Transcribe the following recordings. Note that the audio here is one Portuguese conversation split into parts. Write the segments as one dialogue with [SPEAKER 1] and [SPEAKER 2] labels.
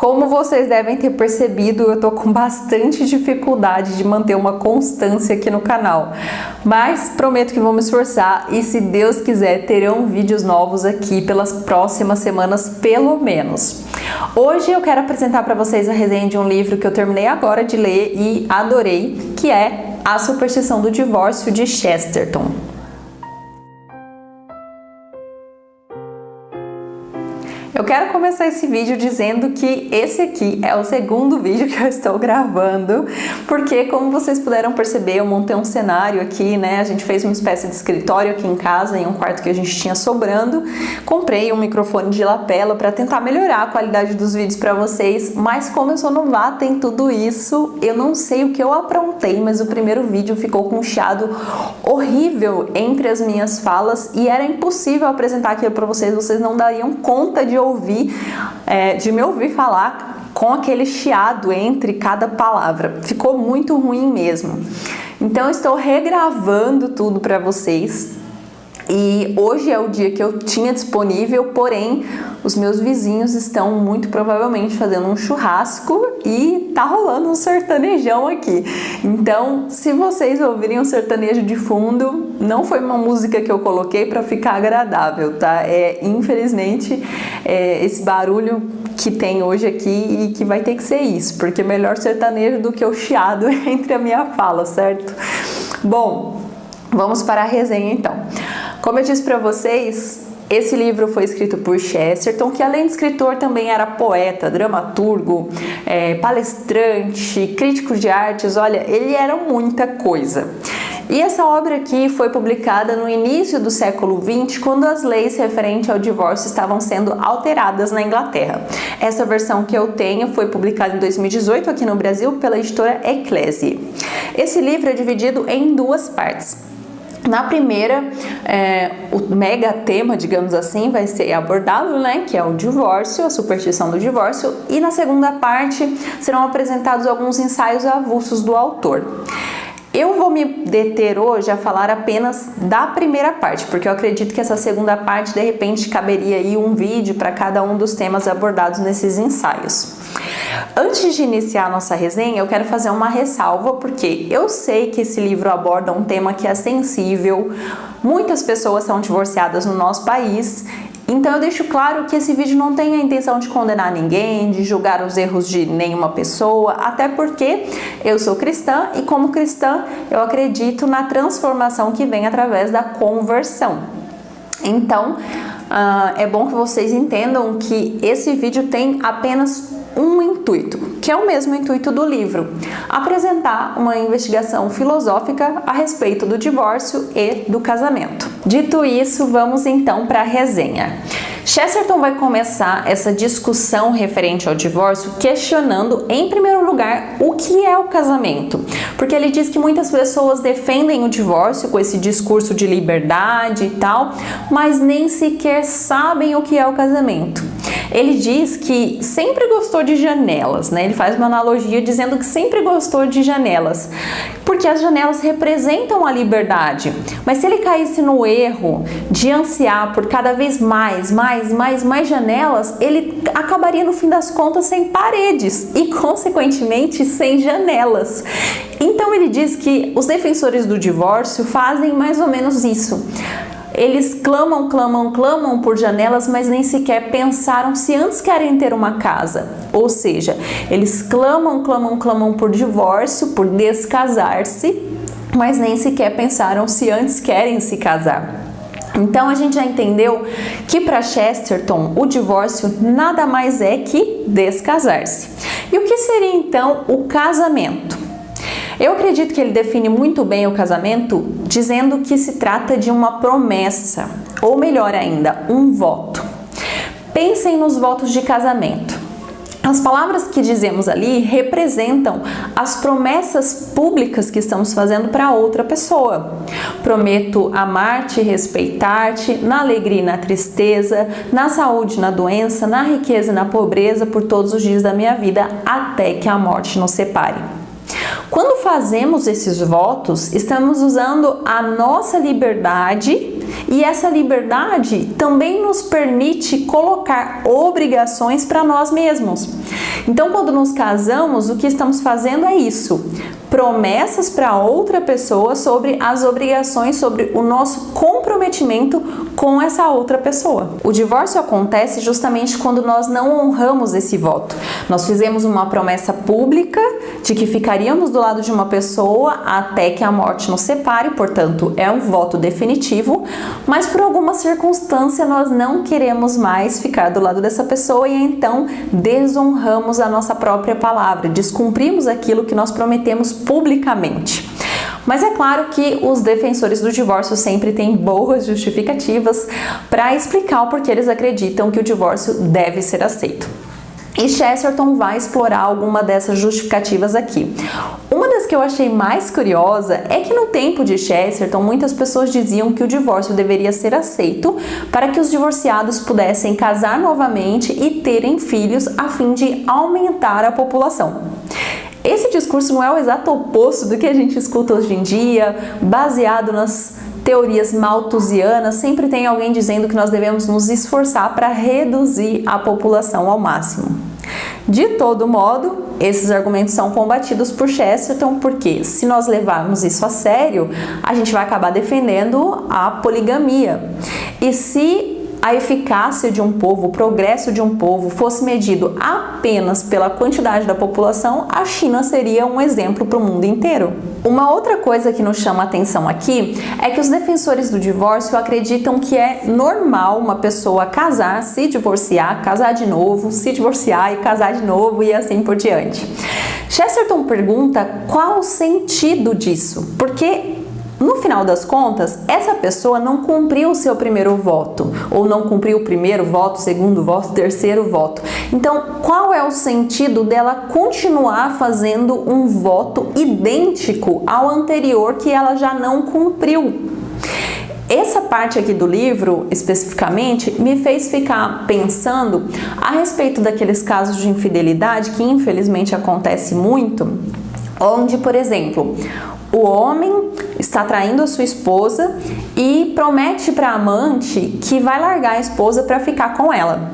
[SPEAKER 1] Como vocês devem ter percebido, eu tô com bastante dificuldade de manter uma constância aqui no canal, mas prometo que vou me esforçar e, se Deus quiser, terão vídeos novos aqui pelas próximas semanas, pelo menos. Hoje eu quero apresentar para vocês a resenha de um livro que eu terminei agora de ler e adorei, que é A Superstição do Divórcio, de Chesterton. Eu quero começar esse vídeo dizendo que esse aqui é o segundo vídeo que eu estou gravando, porque, como vocês puderam perceber, eu montei um cenário aqui, né? A gente fez uma espécie de escritório aqui em casa, em um quarto que a gente tinha sobrando. Comprei um microfone de lapela para tentar melhorar a qualidade dos vídeos para vocês, mas como eu sou novata em tudo isso, eu não sei o que eu aprontei, mas o primeiro vídeo ficou com um chiado horrível entre as minhas falas e era impossível apresentar aquilo para vocês, vocês não dariam conta de me ouvir falar com aquele chiado entre cada palavra. Ficou muito ruim mesmo. Então eu estou regravando tudo para vocês. E hoje é o dia que eu tinha disponível, porém os meus vizinhos estão muito provavelmente fazendo um churrasco e tá rolando um sertanejão aqui. Então, se vocês ouvirem um sertanejo de fundo, não foi uma música que eu coloquei para ficar agradável, tá? Infelizmente, esse barulho que tem hoje aqui e que vai ter que ser isso, porque é melhor sertanejo do que o chiado entre a minha fala, certo? Bom, vamos para a resenha então. Como eu disse para vocês, esse livro foi escrito por Chesterton, que além de escritor também era poeta, dramaturgo, palestrante, crítico de artes, olha, ele era muita coisa. E essa obra aqui foi publicada no início do século XX, quando as leis referentes ao divórcio estavam sendo alteradas na Inglaterra. Essa versão que eu tenho foi publicada em 2018 aqui no Brasil pela editora Eclésia. Esse livro é dividido em duas partes. Na primeira, o mega tema, digamos assim, vai ser abordado, né, que é o divórcio, a superstição do divórcio, e na segunda parte serão apresentados alguns ensaios avulsos do autor. Eu vou me deter hoje a falar apenas da primeira parte, porque eu acredito que essa segunda parte, de repente, caberia aí um vídeo para cada um dos temas abordados nesses ensaios. Antes de iniciar a nossa resenha, eu quero fazer uma ressalva, porque eu sei que esse livro aborda um tema que é sensível, muitas pessoas são divorciadas no nosso país, então eu deixo claro que esse vídeo não tem a intenção de condenar ninguém, de julgar os erros de nenhuma pessoa, até porque eu sou cristã e, como cristã, eu acredito na transformação que vem através da conversão. Então, é bom que vocês entendam que esse vídeo tem apenas um intuito, que é o mesmo intuito do livro: apresentar uma investigação filosófica a respeito do divórcio e do casamento. Dito isso, vamos então para a resenha. Chesterton vai começar essa discussão referente ao divórcio questionando, em primeiro lugar, o que é o casamento. Porque ele diz que muitas pessoas defendem o divórcio com esse discurso de liberdade e tal, mas nem sequer sabem o que é o casamento. Ele diz que sempre gostou de janelas, né? Ele faz uma analogia dizendo que sempre gostou de janelas, porque as janelas representam a liberdade. Mas se ele caísse no erro de ansiar por cada vez mais janelas, ele acabaria, no fim das contas, sem paredes e, consequentemente, sem janelas. Então ele diz que os defensores do divórcio fazem mais ou menos isso. Eles clamam por janelas, mas nem sequer pensaram se antes querem ter uma casa. Ou seja, eles clamam por divórcio, por descasar-se, mas nem sequer pensaram se antes querem se casar. Então a gente já entendeu que para Chesterton o divórcio nada mais é que descasar-se. E o que seria então o casamento? Eu acredito que ele define muito bem o casamento dizendo que se trata de uma promessa, ou melhor ainda, um voto. Pensem nos votos de casamento. As palavras que dizemos ali representam as promessas públicas que estamos fazendo para outra pessoa. Prometo amar-te e respeitar-te na alegria e na tristeza, na saúde e na doença, na riqueza e na pobreza, por todos os dias da minha vida, até que a morte nos separe. Quando fazemos esses votos, estamos usando a nossa liberdade, e essa liberdade também nos permite colocar obrigações para nós mesmos. Então, quando nos casamos, o que estamos fazendo é isso: promessas para outra pessoa sobre as obrigações, sobre o nosso comprometimento com essa outra pessoa. O divórcio acontece justamente quando nós não honramos esse voto. Nós fizemos uma promessa pública de que ficaríamos do lado de uma pessoa até que a morte nos separe, portanto, é um voto definitivo, mas por alguma circunstância nós não queremos mais ficar do lado dessa pessoa e então desonramos a nossa própria palavra, descumprimos aquilo que nós prometemos publicamente. Mas é claro que os defensores do divórcio sempre têm boas justificativas para explicar o porquê eles acreditam que o divórcio deve ser aceito. E Chesterton vai explorar alguma dessas justificativas aqui. Uma das que eu achei mais curiosa é que no tempo de Chesterton, muitas pessoas diziam que o divórcio deveria ser aceito para que os divorciados pudessem casar novamente e terem filhos a fim de aumentar a população. Esse discurso não é o exato oposto do que a gente escuta hoje em dia, baseado nas teorias malthusianas. Sempre tem alguém dizendo que nós devemos nos esforçar para reduzir a população ao máximo. De todo modo, esses argumentos são combatidos por Chesterton, porque se nós levarmos isso a sério, a gente vai acabar defendendo a poligamia. E se a eficácia de um povo, o progresso de um povo fosse medido apenas pela quantidade da população, a China seria um exemplo para o mundo inteiro. Uma outra coisa que nos chama a atenção aqui é que os defensores do divórcio acreditam que é normal uma pessoa casar, se divorciar, casar de novo, se divorciar e casar de novo e assim por diante. Chesterton pergunta qual o sentido disso, porque no final das contas, essa pessoa não cumpriu o seu primeiro voto, ou não cumpriu o primeiro voto, segundo voto, terceiro voto. Então, qual é o sentido dela continuar fazendo um voto idêntico ao anterior que ela já não cumpriu? Essa parte aqui do livro, especificamente, me fez ficar pensando a respeito daqueles casos de infidelidade que infelizmente acontece muito, onde, por exemplo, o homem está traindo a sua esposa e promete para a amante que vai largar a esposa para ficar com ela.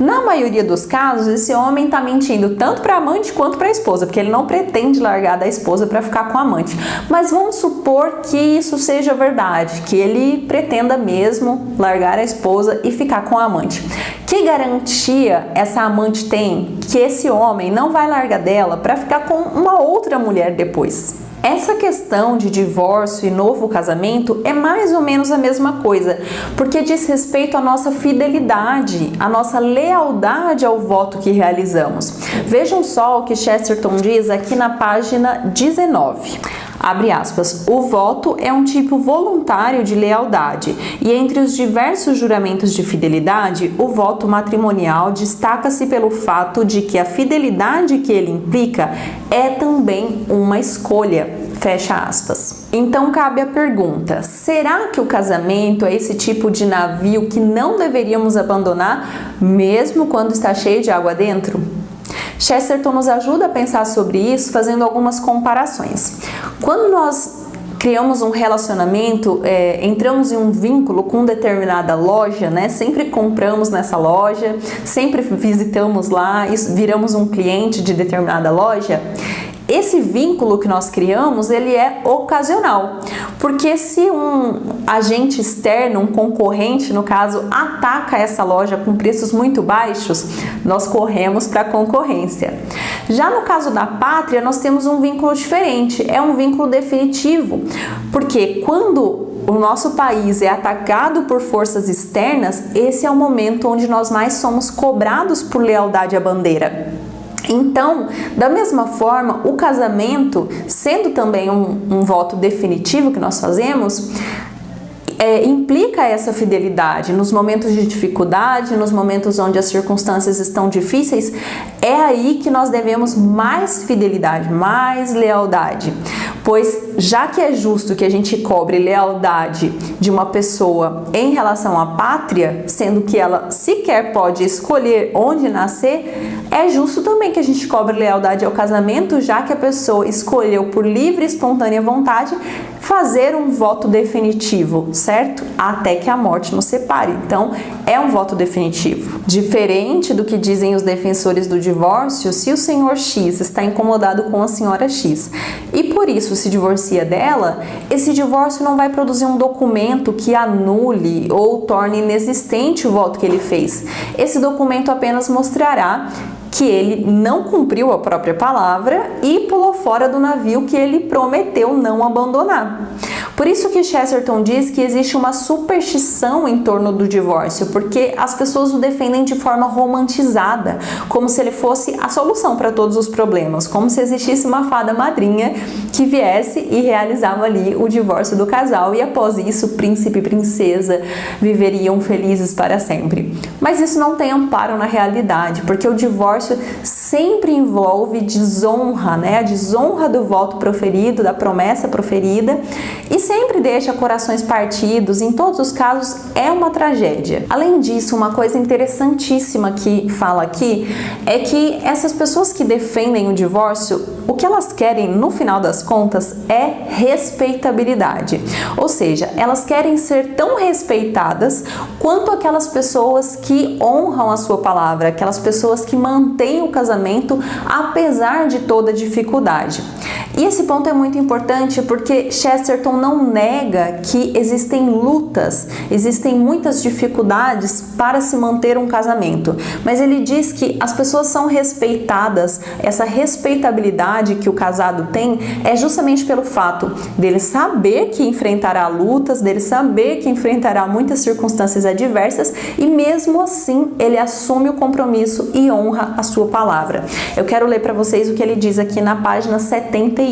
[SPEAKER 1] Na maioria dos casos, esse homem está mentindo tanto para a amante quanto para a esposa, porque ele não pretende largar da esposa para ficar com a amante. Mas vamos supor que isso seja verdade, que ele pretenda mesmo largar a esposa e ficar com a amante. Que garantia essa amante tem que esse homem não vai largar dela para ficar com uma outra mulher depois? Essa questão de divórcio e novo casamento é mais ou menos a mesma coisa, porque diz respeito à nossa fidelidade, à nossa lealdade ao voto que realizamos. Vejam só o que Chesterton diz aqui na página 19. Abre aspas, o voto é um tipo voluntário de lealdade e entre os diversos juramentos de fidelidade, o voto matrimonial destaca-se pelo fato de que a fidelidade que ele implica é também uma escolha. Fecha aspas. Então cabe a pergunta, será que o casamento é esse tipo de navio que não deveríamos abandonar mesmo quando está cheio de água dentro? Chesterton nos ajuda a pensar sobre isso fazendo algumas comparações. Quando nós criamos um relacionamento, entramos em um vínculo com determinada loja, né? Sempre compramos nessa loja, sempre visitamos lá, viramos um cliente de determinada loja. Esse vínculo que nós criamos, ele é ocasional, porque se um agente externo, um concorrente, no caso, ataca essa loja com preços muito baixos, nós corremos para a concorrência. Já no caso da pátria, nós temos um vínculo diferente, é um vínculo definitivo, porque quando o nosso país é atacado por forças externas, esse é o momento onde nós mais somos cobrados por lealdade à bandeira. Então, da mesma forma, o casamento, sendo também um voto definitivo que nós fazemos, implica essa fidelidade nos momentos de dificuldade, nos momentos onde as circunstâncias estão difíceis, é aí que nós devemos mais fidelidade, mais lealdade. Pois já que é justo que a gente cobre lealdade de uma pessoa em relação à pátria, sendo que ela sequer pode escolher onde nascer, é justo também que a gente cobre lealdade ao casamento, já que a pessoa escolheu por livre e espontânea vontade fazer um voto definitivo, certo? Até que a morte nos separe. Então, é um voto definitivo. Diferente do que dizem os defensores do divórcio, se o senhor X está incomodado com a senhora X e por isso se divorcia dela, esse divórcio não vai produzir um documento que anule ou torne inexistente o voto que ele fez. Esse documento apenas mostrará que ele não cumpriu a própria palavra e pulou fora do navio que ele prometeu não abandonar. Por isso que Chesterton diz que existe uma superstição em torno do divórcio, porque as pessoas o defendem de forma romantizada, como se ele fosse a solução para todos os problemas, como se existisse uma fada madrinha que viesse e realizava ali o divórcio do casal e após isso príncipe e princesa viveriam felizes para sempre. Mas isso não tem amparo na realidade, porque o divórcio sempre envolve desonra, né? A desonra do voto proferido, da promessa proferida, e sempre deixa corações partidos, em todos os casos é uma tragédia. Além disso, uma coisa interessantíssima que fala aqui é que essas pessoas que defendem o divórcio, o que elas querem no final das contas é respeitabilidade. Ou seja, elas querem ser tão respeitadas quanto aquelas pessoas que honram a sua palavra, aquelas pessoas que mantêm o casamento apesar de toda dificuldade. E esse ponto é muito importante porque Chesterton não nega que existem lutas, existem muitas dificuldades para se manter um casamento, mas ele diz que as pessoas são respeitadas, essa respeitabilidade que o casado tem é justamente pelo fato dele saber que enfrentará lutas, dele saber que enfrentará muitas circunstâncias adversas e mesmo assim ele assume o compromisso e honra a sua palavra. Eu quero ler para vocês o que ele diz aqui na página 71.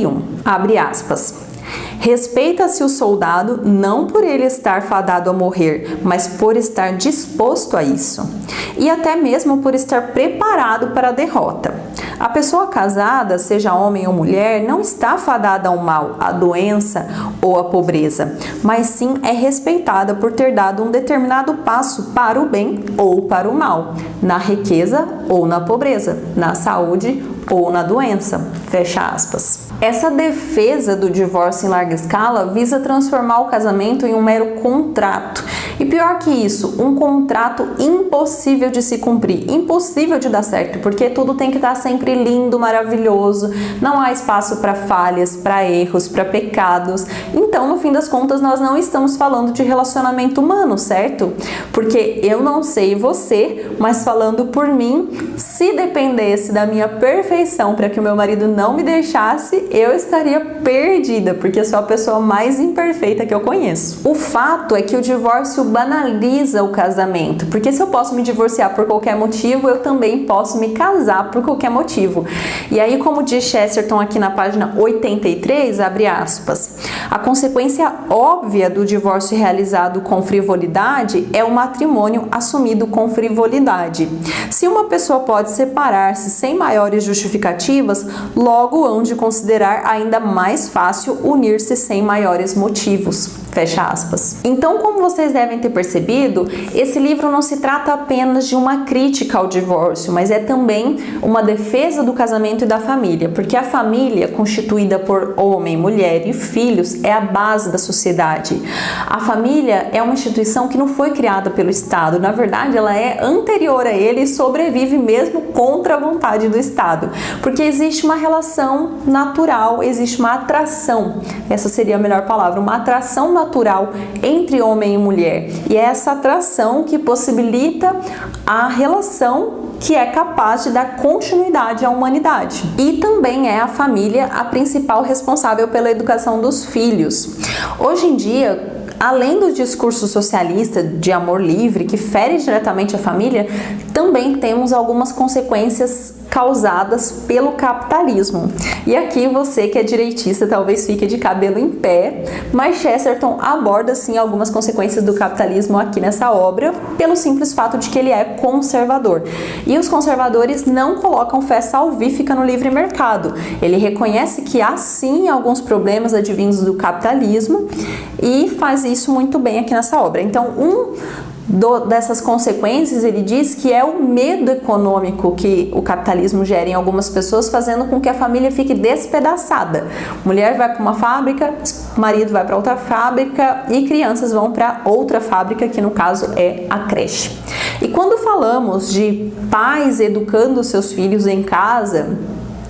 [SPEAKER 1] Abre aspas. Respeita-se o soldado não por ele estar fadado a morrer, mas por estar disposto a isso, e até mesmo por estar preparado para a derrota. A pessoa casada, seja homem ou mulher, não está fadada ao mal, à doença ou à pobreza, mas sim é respeitada por ter dado um determinado passo para o bem ou para o mal, na riqueza ou na pobreza, na saúde ou na doença. Fecha aspas. Essa defesa do divórcio em larga escala visa transformar o casamento em um mero contrato. E pior que isso, um contrato impossível de se cumprir, impossível de dar certo, porque tudo tem que estar sempre lindo, maravilhoso, não há espaço para falhas, para erros, para pecados. Então, no fim das contas, nós não estamos falando de relacionamento humano, certo? Porque eu não sei você, mas falando por mim, se dependesse da minha perfeição para que o meu marido não me deixasse, eu estaria perdida, porque eu sou a pessoa mais imperfeita que eu conheço. O fato é que o divórcio banaliza o casamento, porque se eu posso me divorciar por qualquer motivo, eu também posso me casar por qualquer motivo. E aí, como diz Chesterton aqui na página 83, abre aspas, a consequência óbvia do divórcio realizado com frivolidade é o matrimônio assumido com frivolidade. Se uma pessoa pode separar-se sem maiores justificativas, logo hão de considerar ainda mais fácil unir-se sem maiores motivos. Fecha aspas. Então, como vocês devem ter percebido, esse livro não se trata apenas de uma crítica ao divórcio, mas é também uma defesa do casamento e da família, porque a família, constituída por homem, mulher e filhos, é a base da sociedade. A família é uma instituição que não foi criada pelo Estado, na verdade ela é anterior a ele e sobrevive mesmo contra a vontade do Estado, porque existe uma relação natural, existe uma atração, essa seria a melhor palavra, uma atração natural entre homem e mulher, e é essa atração que possibilita a relação que é capaz de dar continuidade à humanidade. E também é a família a principal responsável pela educação dos filhos. Hoje em dia, além do discurso socialista de amor livre, que fere diretamente a família, também temos algumas consequências causadas pelo capitalismo. E aqui você que é direitista talvez fique de cabelo em pé, mas Chesterton aborda sim algumas consequências do capitalismo aqui nessa obra, pelo simples fato de que ele é conservador. E os conservadores não colocam fé salvífica no livre mercado. Ele reconhece que há sim alguns problemas advindos do capitalismo e faz isso muito bem aqui nessa obra. Então, dessas consequências, ele diz que é o medo econômico que o capitalismo gera em algumas pessoas, fazendo com que a família fique despedaçada. Mulher vai para uma fábrica, marido vai para outra fábrica e crianças vão para outra fábrica, que no caso é a creche. E quando falamos de pais educando seus filhos em casa,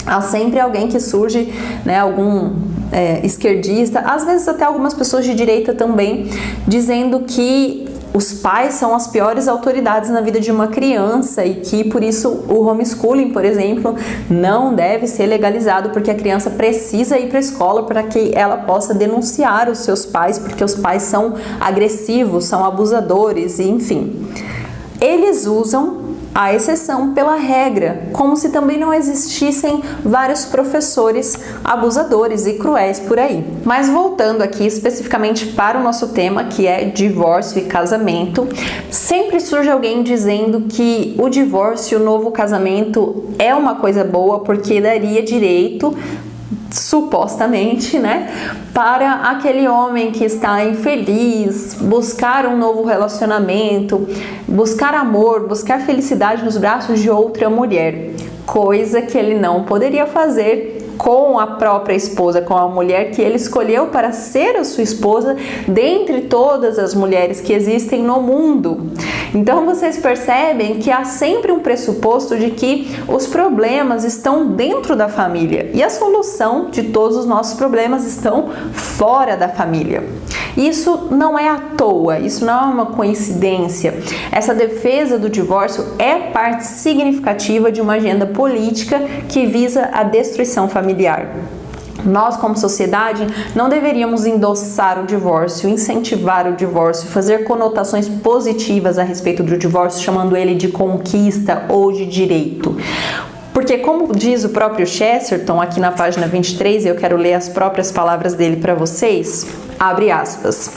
[SPEAKER 1] há sempre alguém que surge, né, algum esquerdista, às vezes até algumas pessoas de direita também, dizendo que os pais são as piores autoridades na vida de uma criança e que por isso o homeschooling, por exemplo, não deve ser legalizado, porque a criança precisa ir para a escola para que ela possa denunciar os seus pais, porque os pais são agressivos, são abusadores, enfim. Eles usam a exceção pela regra, como se também não existissem vários professores abusadores e cruéis por aí. Mas voltando aqui especificamente para o nosso tema, que é divórcio e casamento, sempre surge alguém dizendo que o divórcio e o novo casamento é uma coisa boa porque daria direito, supostamente, né, para aquele homem que está infeliz, buscar um novo relacionamento, buscar amor, buscar felicidade nos braços de outra mulher, coisa que ele não poderia fazer com a própria esposa, com a mulher que ele escolheu para ser a sua esposa, dentre todas as mulheres que existem no mundo. Então vocês percebem que há sempre um pressuposto de que os problemas estão dentro da família e a solução de todos os nossos problemas estão fora da família. Isso não é à toa, isso não é uma coincidência. Essa defesa do divórcio é parte significativa de uma agenda política que visa a destruição familiar. Nós, como sociedade, não deveríamos endossar o divórcio, incentivar o divórcio, fazer conotações positivas a respeito do divórcio, chamando ele de conquista ou de direito. Porque, como diz o próprio Chesterton aqui na página 23, e eu quero ler as próprias palavras dele para vocês, abre aspas,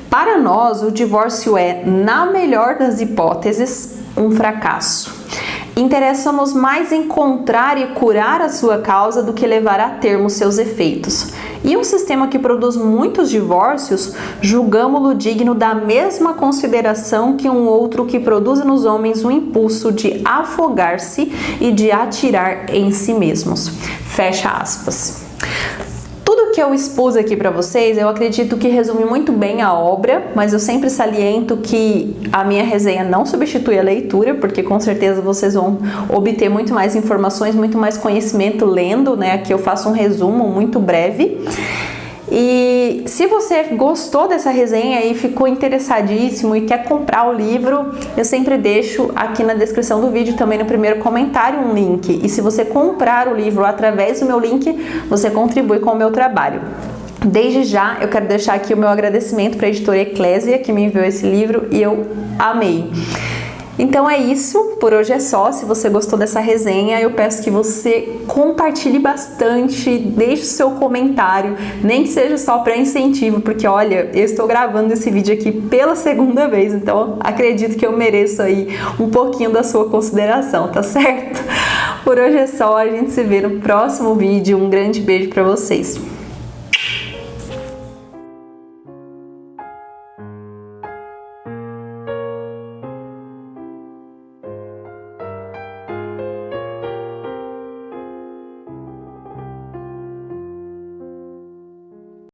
[SPEAKER 1] para nós o divórcio é, na melhor das hipóteses, um fracasso. Interessa-nos mais encontrar e curar a sua causa do que levar a termo seus efeitos. E um sistema que produz muitos divórcios, julgamo-lo digno da mesma consideração que um outro que produz nos homens o impulso de afogar-se e de atirar em si mesmos. Fecha aspas. Tudo que eu expus aqui para vocês, eu acredito que resume muito bem a obra, mas eu sempre saliento que a minha resenha não substitui a leitura, porque com certeza vocês vão obter muito mais informações, muito mais conhecimento lendo, né? Aqui eu faço um resumo muito breve. E se você gostou dessa resenha e ficou interessadíssimo e quer comprar o livro, eu sempre deixo aqui na descrição do vídeo, também no primeiro comentário, um link. E se você comprar o livro através do meu link, você contribui com o meu trabalho. Desde já, eu quero deixar aqui o meu agradecimento para a editora Eclésia, que me enviou esse livro e eu amei. Então é isso, por hoje é só. Se você gostou dessa resenha, eu peço que você compartilhe bastante, deixe o seu comentário, nem que seja só para incentivo, porque olha, eu estou gravando esse vídeo aqui pela segunda vez, então acredito que eu mereço aí um pouquinho da sua consideração, tá certo? Por hoje é só, a gente se vê no próximo vídeo, um grande beijo para vocês.